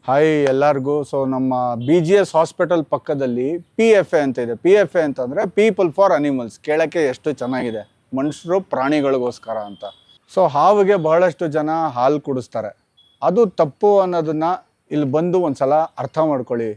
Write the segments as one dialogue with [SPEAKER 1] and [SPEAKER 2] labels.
[SPEAKER 1] Hi ಎಲ್ಲರಿಗೂ. So ನಮ್ಮ BGS hospital ಪಕ್ಕದಲ್ಲಿ PFA ಅಂತ ಇದೆ. PFA ಅಂತಂದರೆ ಪೀಪಲ್ ಫಾರ್ ಅನಿಮಲ್ಸ್. ಕೇಳೋಕ್ಕೆ ಎಷ್ಟು ಚೆನ್ನಾಗಿದೆ, ಮನುಷ್ಯರು ಪ್ರಾಣಿಗಳಿಗೋಸ್ಕರ ಅಂತ. ಸೊ ಹಾವಿಗೆ ಬಹಳಷ್ಟು ಜನ ಹಾಲು ಕುಡಿಸ್ತಾರೆ, ಅದು ತಪ್ಪು ಅನ್ನೋದನ್ನ ಇಲ್ಲಿ ಬಂದು ಒಂದ್ಸಲ ಅರ್ಥ ಮಾಡ್ಕೊಳ್ಳಿ.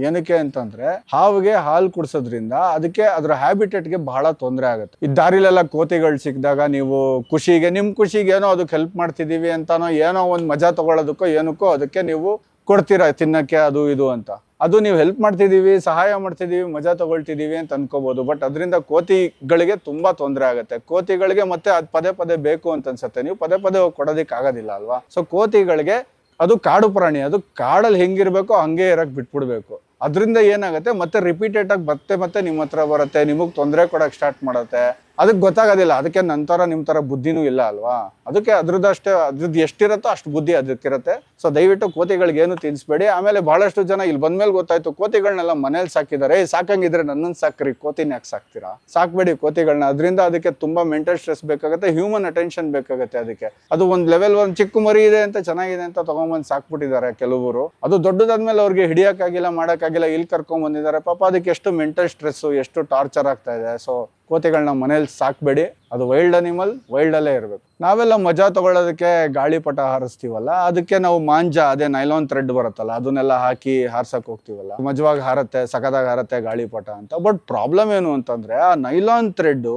[SPEAKER 1] ಏನಕ್ಕೆ ಅಂತಂದ್ರೆ ಹಾವಿಗೆ ಹಾಲು ಕುಡಿಸೋದ್ರಿಂದ ಅದಕ್ಕೆ ಅದರ ಹ್ಯಾಬಿಟೇಟ್ಗೆ ಬಹಳ ತೊಂದರೆ ಆಗುತ್ತೆ. ಈ ದಾರಿಲೆಲ್ಲ ಕೋತಿಗಳು ಸಿಕ್ಕಿದಾಗ ನೀವು ಖುಷಿಗೆ ನಿಮ್ಮ ಖುಷಿಗೆ ಏನೋ ಅದಕ್ಕೆ ಹೆಲ್ಪ್ ಮಾಡ್ತಿದ್ದೀವಿ ಅಂತಾನೋ ಏನೋ ಒಂದು ಮಜಾ ತಗೊಳ್ಳೋದಕ್ಕೋ ಏನಕ್ಕೋ ಅದಕ್ಕೆ ನೀವು ಕೊಡ್ತೀರಾ ತಿನ್ನಕ್ಕೆ ಅದು ಇದು ಅಂತ. ಅದು ನೀವು ಹೆಲ್ಪ್ ಮಾಡ್ತಿದ್ದೀವಿ, ಸಹಾಯ ಮಾಡ್ತಿದ್ದೀವಿ, ಮಜಾ ತಗೊಳ್ತಿದ್ದೀವಿ ಅಂತ ಅನ್ಕೋಬಹುದು. ಬಟ್ ಅದರಿಂದ ಕೋತಿಗಳಿಗೆ ತುಂಬಾ ತೊಂದರೆ ಆಗುತ್ತೆ. ಕೋತಿಗಳಿಗೆ ಮತ್ತೆ ಅದು ಪದೇ ಪದೇ ಬೇಕು ಅಂತ ಅನ್ಸುತ್ತೆ, ನೀವು ಪದೇ ಪದೇ ಕೊಡೋದಿಕ್ ಆಗೋದಿಲ್ಲ ಅಲ್ವಾ. ಸೊ ಕೋತಿಗಳಿಗೆ ಅದು ಕಾಡು ಪ್ರಾಣಿ, ಅದು ಕಾಡಲ್ಲಿ ಹೆಂಗಿರ್ಬೇಕೋ ಹಂಗೆ ಇರಕ್ ಬಿಟ್ಬಿಡ್ಬೇಕು. ಅದರಿಂದ ಏನಾಗುತ್ತೆ ಮತ್ತೆ ರಿಪೀಟೆಡ್ ಆಗಿ ಮತ್ತೆ ನಿಮ್ಮ ಹತ್ರ ಬರುತ್ತೆ, ನಿಮಗೆ ತೊಂದರೆ ಕೊಡಕ್ ಸ್ಟಾರ್ಟ್ ಮಾಡುತ್ತೆ. ಅದಕ್ಕೆ ಗೊತ್ತಾಗೋದಿಲ್ಲ, ಅದಕ್ಕೆ ನಂತರ ನಿಮ್ಮ ತರ ಬುದ್ಧಿನೂ ಇಲ್ಲ ಅಲ್ವಾ. ಅದಕ್ಕೆ ಅದ್ರದ್ದು ಎಷ್ಟಿರುತ್ತೋ ಅಷ್ಟು ಬುದ್ಧಿ ಅದಕ್ಕಿರುತ್ತೆ. ಸೊ ದಯವಿಟ್ಟು ಕೋತಿಗಳಿಗೆ ಏನು ತಿನ್ಸ್ಬೇಡಿ. ಆಮೇಲೆ ಬಹಳಷ್ಟು ಜನ ಇಲ್ಲಿ ಬಂದ್ಮೇಲೆ ಗೊತ್ತಾಯ್ತು ಕೋತಿಗಳನ್ನೆಲ್ಲ ಮನೇಲಿ ಸಾಕಿದ್ದಾರೆ, ಸಾಕಂಗಿದ್ರೆ ನನ್ನನ್ನು ಸಾಕ್ರಿ, ಕೋತಿನ ಯಾಕೆ ಸಾಕ್ತೀರಾ? ಸಾಕ್ಬೇಡಿ ಕೋತಿಗಳನ್ನ. ಅದರಿಂದ ಅದಕ್ಕೆ ತುಂಬಾ ಮೆಂಟಲ್ ಸ್ಟ್ರೆಸ್ ಬೇಕಾಗುತ್ತೆ, ಹ್ಯೂಮನ್ ಅಟೆನ್ಷನ್ ಬೇಕಾಗುತ್ತೆ. ಅದಕ್ಕೆ ಅದು ಒಂದು ಲೆವೆಲ್ ಒಂದು ಚಿಕ್ಕ ಮರಿ ಇದೆ ಅಂತ ಚೆನ್ನಾಗಿದೆ ಅಂತ ತಗೊಂಡ್ಬಂದು ಸಾಕ್ಬಿಟ್ಟಿದ್ದಾರೆ ಕೆಲವರು. ಅದು ದೊಡ್ಡದಾದ್ಮೇಲೆ ಅವ್ರಿಗೆ ಹಿಡಿಯಕ್ಕಾಗಿಲ್ಲ, ಮಾಡೋಕ್ಕಾಗಿಲ್ಲ, ಇಲ್ಲಿ ಕರ್ಕೊಂಡ್ ಬಂದಿದ್ದಾರೆ. ಪಾಪ ಅದಕ್ಕೆ ಎಷ್ಟು ಮೆಂಟಲ್ ಸ್ಟ್ರೆಸ್, ಎಷ್ಟು ಟಾರ್ಚರ್ ಆಗ್ತಾ ಇದೆ. ಸೊ ಕೋತಿಗಳನ್ನ ಮನೇಲಿ ಸಾಕ್ಬೇಡಿ, ಅದು ವೈಲ್ಡ್ ಅನಿಮಲ್, ವೈಲ್ಡ್ ಅಲ್ಲೇ ಇರಬೇಕು. ನಾವೆಲ್ಲ ಮಜಾ ತಗೊಳ್ಳೋದಕ್ಕೆ ಗಾಳಿಪಟ ಹಾರಿಸ್ತೀವಲ್ಲ, ಅದಕ್ಕೆ ನಾವು ಮಾಂಜಾ, ಅದೇ ನೈಲಾನ್ ಥ್ರೆಡ್ ಬರುತ್ತಲ್ಲ, ಅದನ್ನೆಲ್ಲ ಹಾಕಿ ಹಾರ್ಸಕ್ ಹೋಗ್ತೀವಲ್ಲ, ಮಜವಾಗಿ ಹಾರತ್ತೆ, ಸಖತ್ತಾಗಿ ಹಾರತ್ತೆ ಗಾಳಿಪಟ ಅಂತ. ಬಟ್ ಪ್ರಾಬ್ಲಮ್ ಏನು ಅಂತಂದ್ರೆ ಆ ನೈಲಾನ್ ಥ್ರೆಡ್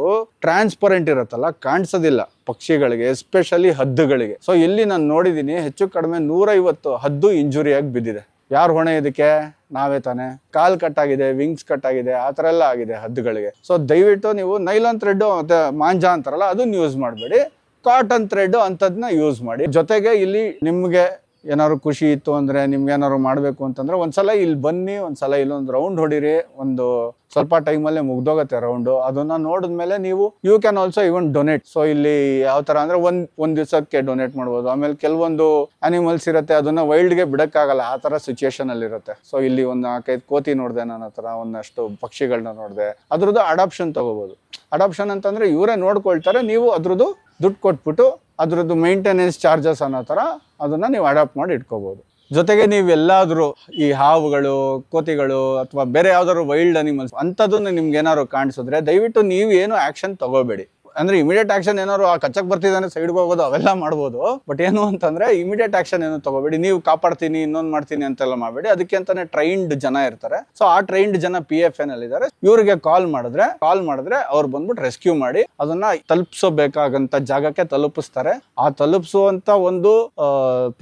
[SPEAKER 1] ಟ್ರಾನ್ಸ್ಪರೆಂಟ್ ಇರುತ್ತಲ್ಲ, ಕಾಣಿಸೋದಿಲ್ಲ ಪಕ್ಷಿಗಳಿಗೆ, ಎಸ್ಪೆಷಲಿ ಹದ್ದುಗಳಿಗೆ. ಸೊ ಇಲ್ಲಿ ನಾನು ನೋಡಿದೀನಿ ಹೆಚ್ಚು ಕಡಿಮೆ 150 ಹದ್ದು ಇಂಜುರಿ ಆಗಿ ಬಿದ್ದಿದೆ. ಯಾರು ಹೊಣೆ ಇದಕ್ಕೆ? ನಾವೇ ತಾನೆ. ಕಾಲ್ ಕಟ್ ಆಗಿದೆ, ವಿಂಗ್ಸ್ ಕಟ್ ಆಗಿದೆ, ಆ ಥರ ಎಲ್ಲ ಆಗಿದೆ ಹದ್ದುಗಳಿಗೆ. ಸೊ ದಯವಿಟ್ಟು ನೀವು ನೈಲಾನ್ ಥ್ರೆಡ್ ಮತ್ತೆ ಮಾಂಜಾ ಅಂತಾರಲ್ಲ ಅದನ್ನ ಯೂಸ್ ಮಾಡಬೇಡಿ, ಕಾಟನ್ ಥ್ರೆಡ್ ಅಂಥದ್ನ ಯೂಸ್ ಮಾಡಿ. ಜೊತೆಗೆ ಇಲ್ಲಿ ನಿಮ್ಗೆ ಏನಾದ್ರು ಖುಷಿ ಇತ್ತು ಅಂದ್ರೆ, ನಿಮ್ಗೆ ಏನಾದ್ರು ಮಾಡ್ಬೇಕು ಅಂತಂದ್ರೆ ಒಂದ್ಸಲ ಇಲ್ಲಿ ಬನ್ನಿ, ಒಂದ್ಸಲ ಇಲ್ಲೊಂದು ರೌಂಡ್ ಹೊಡಿರಿ. ಒಂದು ಸ್ವಲ್ಪ ಟೈಮಲ್ಲೇ ಮುಗ್ದೋಗತ್ತೆ ರೌಂಡು. ಅದನ್ನ ನೋಡಿದ್ಮೇಲೆ ನೀವು you can also even donate. So ಇಲ್ಲಿ ಯಾವ ತರ ಅಂದ್ರೆ ಒಂದ್ ದಿವಸಕ್ಕೆ ಡೊನೇಟ್ ಮಾಡ್ಬೋದು. ಆಮೇಲೆ ಕೆಲವೊಂದು ಅನಿಮಲ್ಸ್ ಇರುತ್ತೆ, ಅದನ್ನ ವೈಲ್ಡ್ಗೆ ಬಿಡಕ್ಕಾಗಲ್ಲ, ಆ ತರ ಸಿಚುಯೇಷನ್ ಅಲ್ಲಿ ಇರುತ್ತೆ. ಸೊ ಇಲ್ಲಿ ಒಂದು 4-5 ಕೋತಿ ನೋಡಿದೆ, ನನ್ನ ಹತ್ರ ಒಂದಷ್ಟು ಪಕ್ಷಿಗಳನ್ನ ನೋಡಿದೆ. ಅದ್ರದ್ದು ಅಡಾಪ್ಷನ್ ತಗೋಬಹುದು. ಅಡಾಪ್ಷನ್ ಅಂತಂದ್ರೆ ಇವರೇ ನೋಡ್ಕೊಳ್ತಾರೆ, ನೀವು ಅದ್ರದ್ದು ದುಡ್ಡು ಕೊಟ್ಬಿಟ್ಟು ಅದ್ರದ್ದು ಮೇಂಟೆನೆನ್ಸ್ ಚಾರ್ಜಸ್ ಅನ್ನೋ ಥರ ಅದನ್ನ ನೀವು ಅಡಾಪ್ಟ್ ಮಾಡಿ ಇಟ್ಕೋಬಹುದು. ಜೊತೆಗೆ ನೀವು ಎಲ್ಲಾದ್ರೂ ಈ ಹಾವುಗಳು, ಕೋತಿಗಳು ಅಥವಾ ಬೇರೆ ಯಾವ್ದಾದ್ರು ವೈಲ್ಡ್ ಅನಿಮಲ್ಸ್ ಅಂಥದ್ದನ್ನು ನಿಮ್ಗೆ ಏನಾದ್ರು ಕಾಣಿಸಿದ್ರೆ ದಯವಿಟ್ಟು ನೀವು ಏನು ಆಕ್ಷನ್ ತಗೋಬೇಡಿ. ಅಂದ್ರೆ ಇಮಿಡಿಯೇಟ್ ಆಕ್ಷನ್ ಏನಾದ್ರು ಆ ಕಚ್ಚಕ್ ಬರ್ತಿದ್ದಾನೆ ಸೈಡ್ಗೆ ಹೋಗೋದು ಅವೆಲ್ಲ ಮಾಡ್ಬೋದು. ಬಟ್ ಏನು ಅಂತಂದ್ರೆ ಇಮಿಡಿಯೇಟ್ ಆಕ್ಷನ್ ಏನು ತಗೋಬೇಡಿ. ನೀವು ಕಾಪಾಡ್ತೀನಿ, ಇನ್ನೊಂದು ಮಾಡ್ತೀನಿ ಅಂತೆಲ್ಲ ಮಾಡಬೇಡಿ. ಅದಕ್ಕೆ ಅಂತಾನೆ ಟ್ರೈನ್ಡ್ ಜನ ಇರ್ತಾರೆ. ಸೊ ಆ ಟ್ರೈನ್ಡ್ ಜನ PFA ನಲ್ಲಿ ಇದ್ದಾರೆ. ಇವರಿಗೆ ಕಾಲ್ ಮಾಡಿದ್ರೆ ಅವ್ರು ಬಂದ್ಬಿಟ್ಟು ರೆಸ್ಕ್ಯೂ ಮಾಡಿ ಅದನ್ನ ತಲುಪಿಸಬೇಕಾಗಂತ ಜಾಗಕ್ಕೆ ತಲುಪಿಸ್ತಾರೆ. ಆ ತಲುಪಿಸುವಂತ ಒಂದು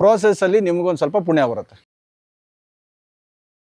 [SPEAKER 1] ಪ್ರೋಸೆಸ್ ಅಲ್ಲಿ ನಿಮ್ಗೊಂದು ಸ್ವಲ್ಪ ಪುಣ್ಯ ಬರುತ್ತೆ.